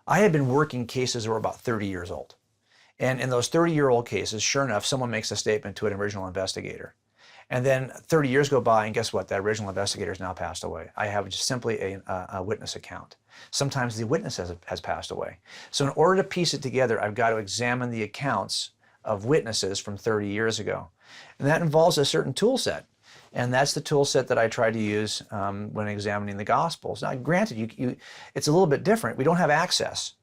I had been working cases that were about 30 years old. And in those 30-year-old cases, sure enough, someone makes a statement to an original investigator. And then 30 years go by, and guess what? That original investigator has now passed away. I have just simply a witness account. Sometimes the witness has passed away. So in order to piece it together, I've got to examine the accounts of witnesses from 30 years ago. And that involves a certain tool set. And that's the tool set that I try to use when examining the Gospels. Now, granted, it's a little bit different. We don't have access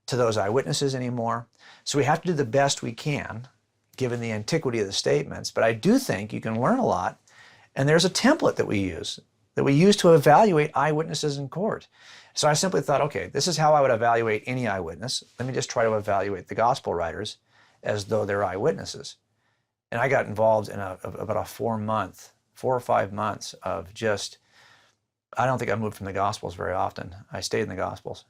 to those eyewitnesses anymore. So we have to do the best we can, given the antiquity of the statements. But I do think you can learn a lot. And there's a template that we use to evaluate eyewitnesses in court. So I simply thought, okay, this is how I would evaluate any eyewitness. Let me just try to evaluate the Gospel writers as though they're eyewitnesses. And I got involved in about a 4 or 5 months of just, I don't think I moved from the Gospels very often. I stayed in the Gospels.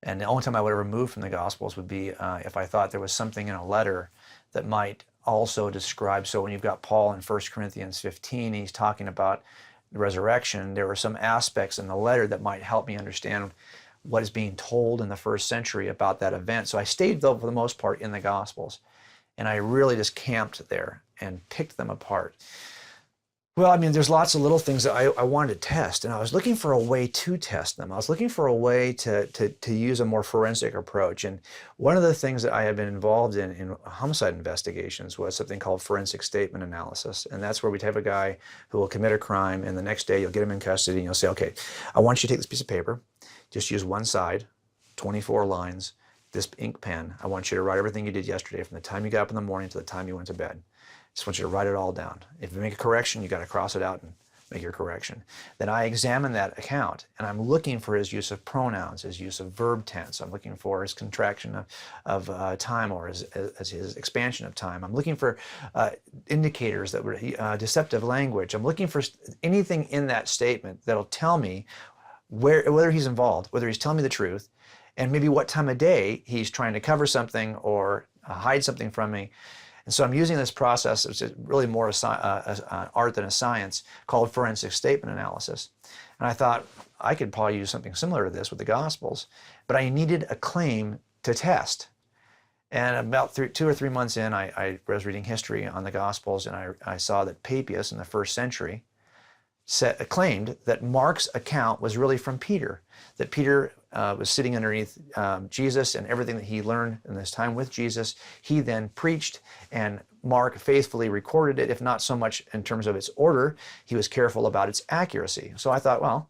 And the only time I would ever move from the Gospels would be if I thought there was something in a letter that might also describe, so when you've got Paul in 1 Corinthians 15, he's talking about the resurrection, there were some aspects in the letter that might help me understand what is being told in the first century about that event. So I stayed, though, for the most part, in the Gospels. And I really just camped there and picked them apart. Well, I mean, there's lots of little things that I wanted to test, and I was looking for a way to test them. I was looking for a way to use a more forensic approach. And one of the things that I have been involved in homicide investigations was something called forensic statement analysis. And that's where we have a guy who will commit a crime, and the next day you'll get him in custody, and you'll say, okay, I want you to take this piece of paper, just use one side, 24 lines, this ink pen. I want you to write everything you did yesterday from the time you got up in the morning to the time you went to bed. Just want you to write it all down. If you make a correction, you got to cross it out and make your correction. Then I examine that account, and I'm looking for his use of pronouns, his use of verb tense. I'm looking for his contraction of time, or his expansion of time. I'm looking for indicators that were deceptive language. I'm looking for anything in that statement that'll tell me whether he's involved, whether he's telling me the truth, and maybe what time of day he's trying to cover something or hide something from me. And so I'm using this process, which is really more an art than a science, called forensic statement analysis. And I thought I could probably use something similar to this with the Gospels, but I needed a claim to test. And about 2 or 3 months in, I was reading history on the Gospels, and I saw that Papias in the first century claimed that Mark's account was really from Peter, that Peter was sitting underneath Jesus, and everything that he learned in this time with Jesus, he then preached, and Mark faithfully recorded it, if not so much in terms of its order, he was careful about its accuracy. So I thought, well,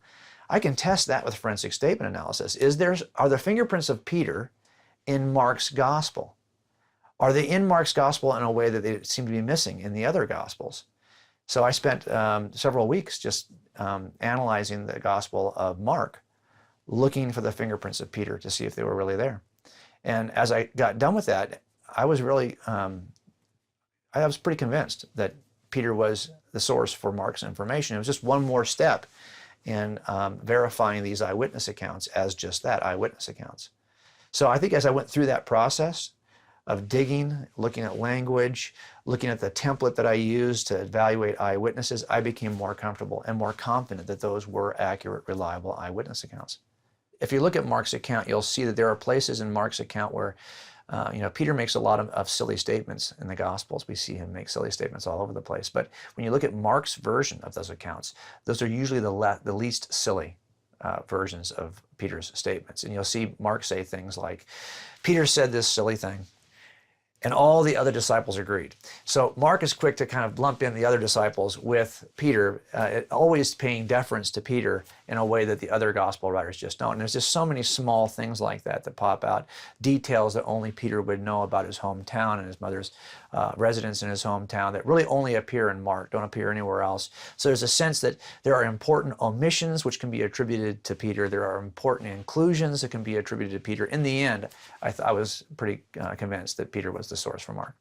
I can test that with forensic statement analysis. Are the fingerprints of Peter in Mark's gospel? Are they in Mark's gospel in a way that they seem to be missing in the other gospels? So I spent several weeks just analyzing the Gospel of Mark, looking for the fingerprints of Peter to see if they were really there. And as I got done with that, I was really, I was pretty convinced that Peter was the source for Mark's information. It was just one more step in verifying these eyewitness accounts as just that, eyewitness accounts. So I think as I went through that process of digging, looking at language, looking at the template that I used to evaluate eyewitnesses, I became more comfortable and more confident that those were accurate, reliable eyewitness accounts. If you look at Mark's account, you'll see that there are places in Mark's account where Peter makes a lot of silly statements in the Gospels. We see him make silly statements all over the place. But when you look at Mark's version of those accounts, those are usually the least silly versions of Peter's statements. And you'll see Mark say things like, Peter said this silly thing, and all the other disciples agreed. So Mark is quick to kind of lump in the other disciples with Peter, always paying deference to Peter in a way that the other gospel writers just don't. And there's just so many small things like that that pop out, details that only Peter would know about his hometown and his mother's residence in his hometown that really only appear in Mark, don't appear anywhere else. So there's a sense that there are important omissions which can be attributed to Peter. There are important inclusions that can be attributed to Peter. In the end, I was pretty convinced that Peter was the source for Mark.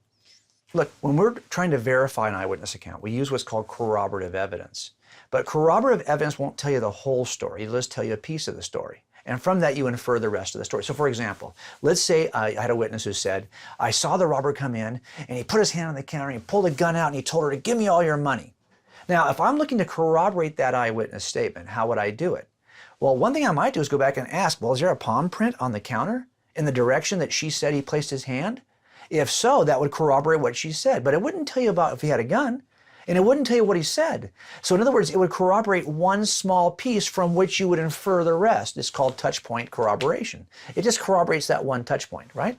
Look, when we're trying to verify an eyewitness account, we use what's called corroborative evidence. But corroborative evidence won't tell you the whole story. It'll just tell you a piece of the story. And from that, you infer the rest of the story. So for example, let's say I had a witness who said, I saw the robber come in, and he put his hand on the counter, and he pulled a gun out, and he told her to give me all your money. Now, if I'm looking to corroborate that eyewitness statement, how would I do it? Well, one thing I might do is go back and ask, well, is there a palm print on the counter in the direction that she said he placed his hand? If so, that would corroborate what she said, but it wouldn't tell you about if he had a gun, and it wouldn't tell you what he said. So in other words, it would corroborate one small piece from which you would infer the rest. It's called touch point corroboration. It just corroborates that one touch point, right?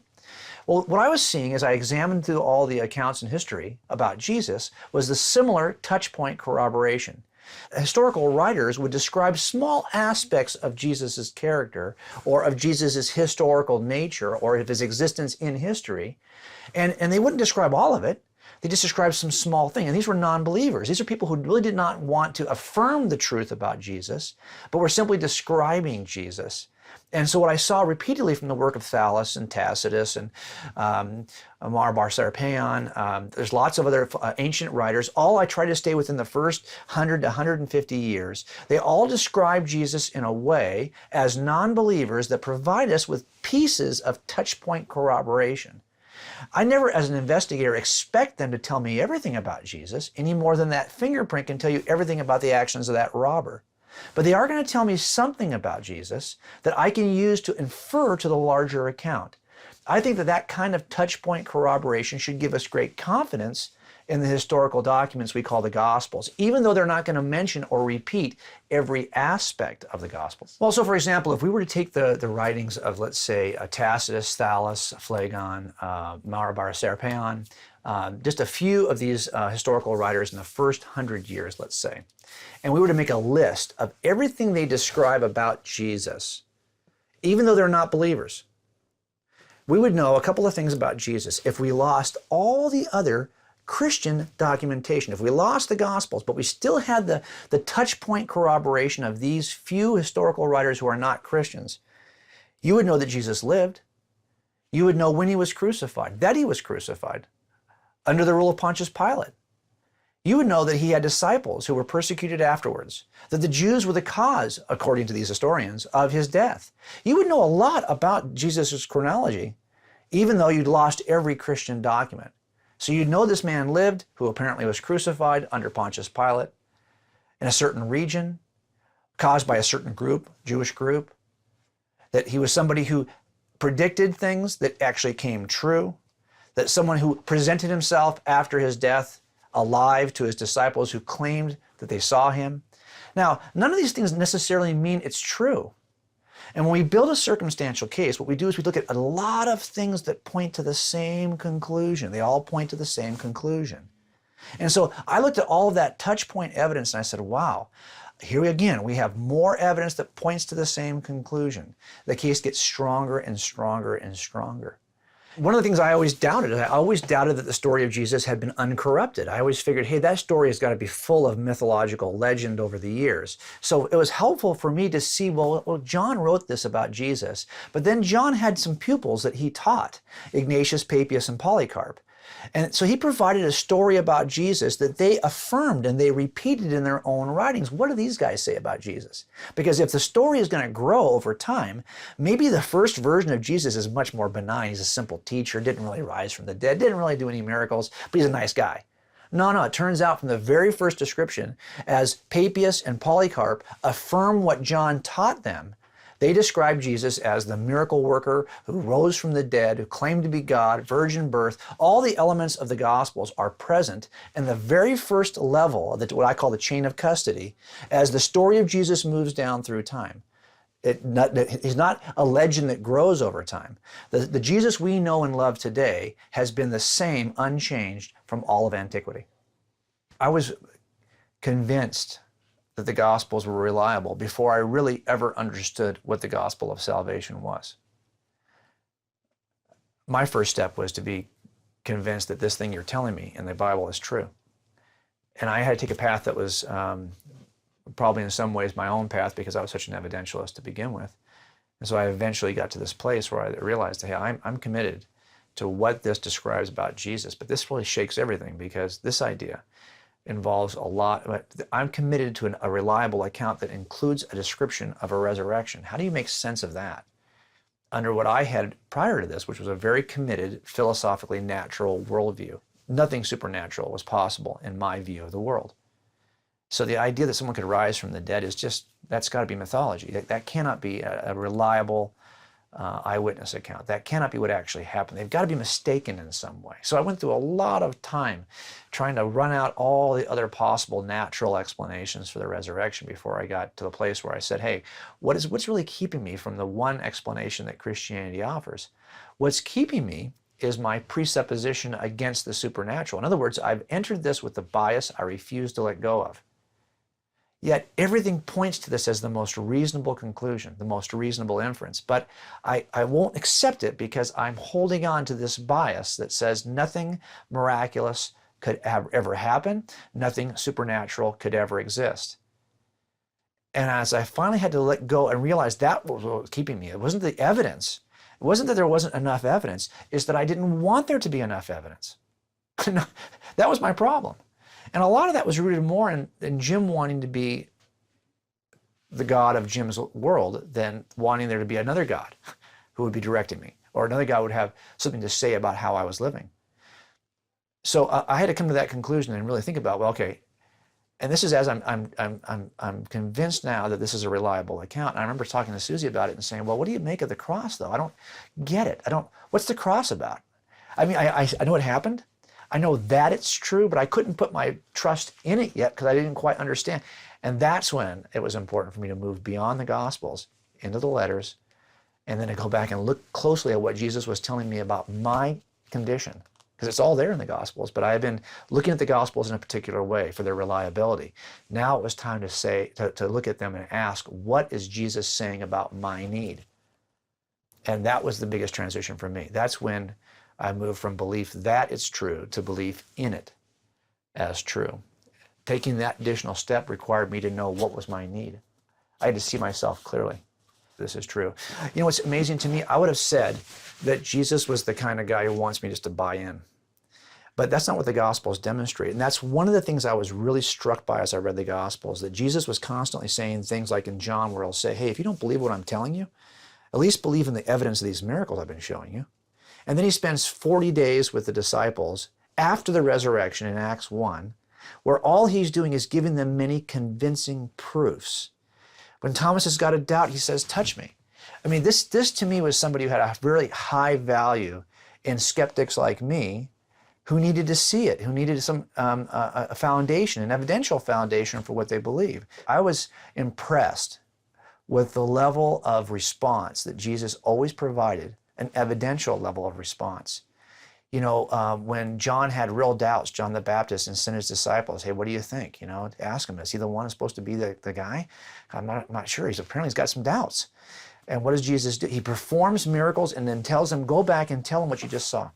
Well, what I was seeing as I examined through all the accounts in history about Jesus was the similar touch point corroboration. Historical writers would describe small aspects of Jesus' character or of Jesus' historical nature or of his existence in history, and they wouldn't describe all of it. They just described some small thing. And these were non-believers. These are people who really did not want to affirm the truth about Jesus, but were simply describing Jesus. And so what I saw repeatedly from the work of Thallus and Tacitus and Amar Bar Serapion, there's lots of other ancient writers. All I try to stay within the first 100 to 150 years. They all describe Jesus in a way as non-believers that provide us with pieces of touch point corroboration. I never, as an investigator, expect them to tell me everything about Jesus any more than that fingerprint can tell you everything about the actions of that robber. But they are going to tell me something about Jesus that I can use to infer to the larger account. I think that that kind of touch point corroboration should give us great confidence in the historical documents we call the Gospels, even though they're not going to mention or repeat every aspect of the Gospels. Well, so for example, if we were to take the writings of, let's say, Tacitus, Thallus, Phlegon, Amar Bar Serapion, just a few of these historical writers in the first 100 years, let's say, and we were to make a list of everything they describe about Jesus, even though they're not believers, we would know a couple of things about Jesus if we lost all the other Christian documentation. If we lost the Gospels, but we still had the touch point corroboration of these few historical writers who are not Christians, you would know that Jesus lived. You would know when he was crucified, that he was crucified under the rule of Pontius Pilate. You would know that he had disciples who were persecuted afterwards, that the Jews were the cause, according to these historians, of his death. You would know a lot about Jesus' chronology, even though you'd lost every Christian document. So you'd know this man lived, who apparently was crucified under Pontius Pilate, in a certain region, caused by a certain group, Jewish group, that he was somebody who predicted things that actually came true, that someone who presented himself after his death alive to his disciples who claimed that they saw him. Now, none of these things necessarily mean it's true. And when we build a circumstantial case, what we do is we look at a lot of things that point to the same conclusion. They all point to the same conclusion. And so I looked at all of that touch point evidence and I said, wow, here again, we have more evidence that points to the same conclusion. The case gets stronger and stronger and stronger. One of the things I always doubted that the story of Jesus had been uncorrupted. I always figured, hey, that story has got to be full of mythological legend over the years. So it was helpful for me to see, well, John wrote this about Jesus, but then John had some pupils that he taught, Ignatius, Papias, and Polycarp. And so he provided a story about Jesus that they affirmed and they repeated in their own writings. What do these guys say about Jesus? Because if the story is going to grow over time, maybe the first version of Jesus is much more benign. He's a simple teacher, didn't really rise from the dead, didn't really do any miracles, but he's a nice guy. No, it turns out from the very first description, as Papias and Polycarp affirm what John taught them, they describe Jesus as the miracle worker who rose from the dead, who claimed to be God, virgin birth. All the elements of the Gospels are present in the very first level, what I call the chain of custody, as the story of Jesus moves down through time. He's not a legend that grows over time. The Jesus we know and love today has been the same, unchanged from all of antiquity. I was convinced that the Gospels were reliable before I really ever understood what the gospel of salvation was. My first step was to be convinced that this thing you're telling me in the Bible is true. And I had to take a path that was probably in some ways my own path because I was such an evidentialist to begin with. And so I eventually got to this place where I realized, hey, I'm committed to what this describes about Jesus, but this really shakes everything because this idea involves a lot. I'm committed to a reliable account that includes a description of a resurrection. How do you make sense of that under what I had prior to this, which was a very committed, philosophically natural worldview? Nothing supernatural was possible in my view of the world. So the idea that someone could rise from the dead is just, that's got to be mythology. That cannot be a reliable eyewitness account. That cannot be what actually happened. They've got to be mistaken in some way. So I went through a lot of time trying to run out all the other possible natural explanations for the resurrection before I got to the place where I said, hey, what's really keeping me from the one explanation that Christianity offers? What's keeping me is my presupposition against the supernatural. In other words, I've entered this with the bias I refuse to let go of. Yet everything points to this as the most reasonable conclusion, the most reasonable inference. But I won't accept it because I'm holding on to this bias that says nothing miraculous could ever happen, nothing supernatural could ever exist. And as I finally had to let go and realize that was what was keeping me, it wasn't the evidence. It wasn't that there wasn't enough evidence. It's that I didn't want there to be enough evidence. That was my problem. And a lot of that was rooted more in Jim wanting to be the God of Jim's world than wanting there to be another God who would be directing me, or another God would have something to say about how I was living. So I had to come to that conclusion and really think about, well, okay, and this is as I'm convinced now that this is a reliable account. And I remember talking to Susie about it and saying, well, what do you make of the cross, though? I don't get it. What's the cross about? I mean, I know what happened. I know that it's true, but I couldn't put my trust in it yet because I didn't quite understand. And that's when it was important for me to move beyond the Gospels into the letters, and then to go back and look closely at what Jesus was telling me about my condition, because it's all there in the Gospels, but I had been looking at the Gospels in a particular way for their reliability. Now it was time to look at them and ask, what is Jesus saying about my need? And that was the biggest transition for me. That's when I moved from belief that it's true to belief in it as true. Taking that additional step required me to know what was my need. I had to see myself clearly. This is true. You know what's amazing to me? I would have said that Jesus was the kind of guy who wants me just to buy in. But that's not what the Gospels demonstrate. And that's one of the things I was really struck by as I read the Gospels, that Jesus was constantly saying things like in John where he'll say, hey, if you don't believe what I'm telling you, at least believe in the evidence of these miracles I've been showing you. And then he spends 40 days with the disciples after the resurrection in Acts 1, where all he's doing is giving them many convincing proofs. When Thomas has got a doubt, he says, touch me. I mean, this to me was somebody who had a really high value in skeptics like me who needed to see it, who needed some a foundation, an evidential foundation for what they believe. I was impressed with the level of response that Jesus always provided, an evidential level of response. You know, when John had real doubts, John the Baptist, and sent his disciples, hey, what do you think? You know, ask him, is he the one who's supposed to be the guy? I'm not sure. He's got some doubts. And what does Jesus do? He performs miracles and then tells them, go back and tell them what you just saw.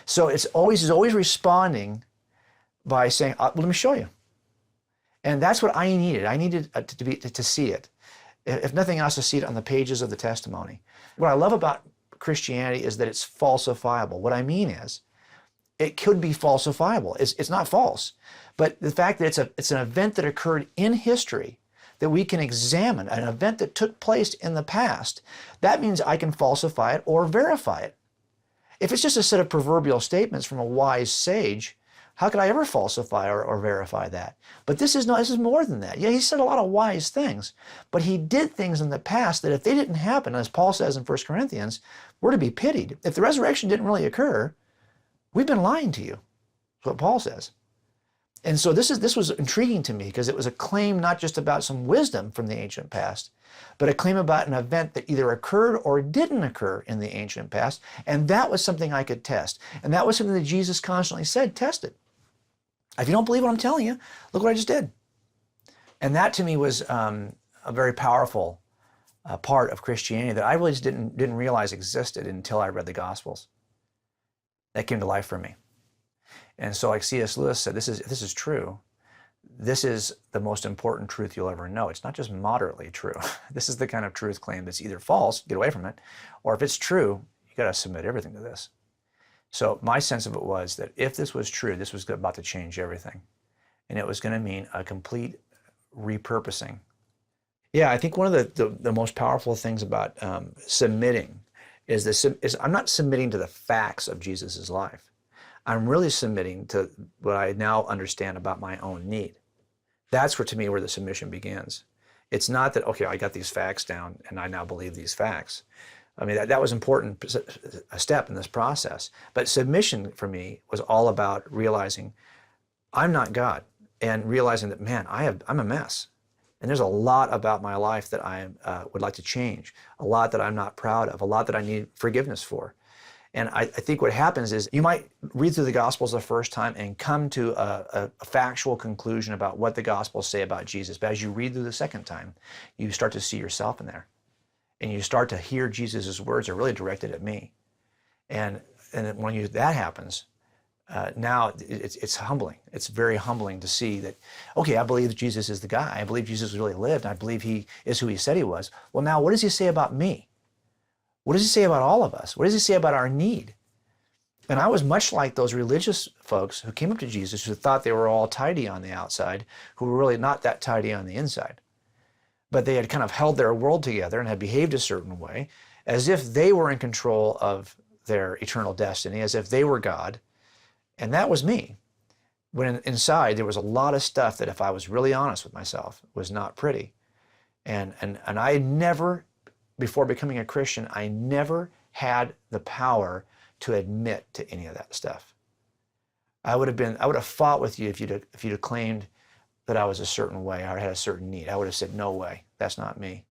So he's always responding by saying, let me show you. And that's what I needed. I needed to see it. If nothing else, to see it on the pages of the testimony. What I love about Christianity is that it's falsifiable. What I mean is, it could be falsifiable. It's not false, but the fact that it's an event that occurred in history that we can examine, an event that took place in the past, that means I can falsify it or verify it. If it's just a set of proverbial statements from a wise sage, how could I ever falsify or verify that? But this is more than that. Yeah, he said a lot of wise things, but he did things in the past that if they didn't happen, as Paul says in 1 Corinthians, we're to be pitied. If the resurrection didn't really occur, we've been lying to you. That's what Paul says. And so this was intriguing to me because it was a claim not just about some wisdom from the ancient past, but a claim about an event that either occurred or didn't occur in the ancient past. And that was something I could test. And that was something that Jesus constantly said, test it. If you don't believe what I'm telling you, look what I just did. And that to me was a very powerful part of Christianity that I really just didn't realize existed until I read the Gospels. That came to life for me. And so like C.S. Lewis said, this is true. This is the most important truth you'll ever know. It's not just moderately true. This is the kind of truth claim that's either false, get away from it, or if it's true, you got to submit everything to this. So my sense of it was that if this was true, this was about to change everything. And it was going to mean a complete repurposing. Yeah, I think one of the most powerful things about submitting is I'm not submitting to the facts of Jesus' life. I'm really submitting to what I now understand about my own need. That's where, to me, where the submission begins. It's not that, okay, I got these facts down and I now believe these facts. I mean, that was important, a step in this process. But submission for me was all about realizing I'm not God, and realizing that, man, I'm a mess. And there's a lot about my life that I would like to change, a lot that I'm not proud of, a lot that I need forgiveness for. And I think what happens is you might read through the Gospels the first time and come to a factual conclusion about what the Gospels say about Jesus. But as you read through the second time, you start to see yourself in there. And you start to hear Jesus' words are really directed at me. And when that happens, now it's humbling. It's very humbling to see that, okay, I believe Jesus is the guy. I believe Jesus really lived. And I believe he is who he said he was. Well, now what does he say about me? What does he say about all of us? What does he say about our need? And I was much like those religious folks who came up to Jesus who thought they were all tidy on the outside, who were really not that tidy on the inside. But they had kind of held their world together and had behaved a certain way, as if they were in control of their eternal destiny, as if they were God. And that was me. When inside there was a lot of stuff that, if I was really honest with myself, was not pretty. And I never, before becoming a Christian, I never had the power to admit to any of that stuff. I would have fought with you if you'd have claimed that I was a certain way or had a certain need. I would have said, no way, that's not me.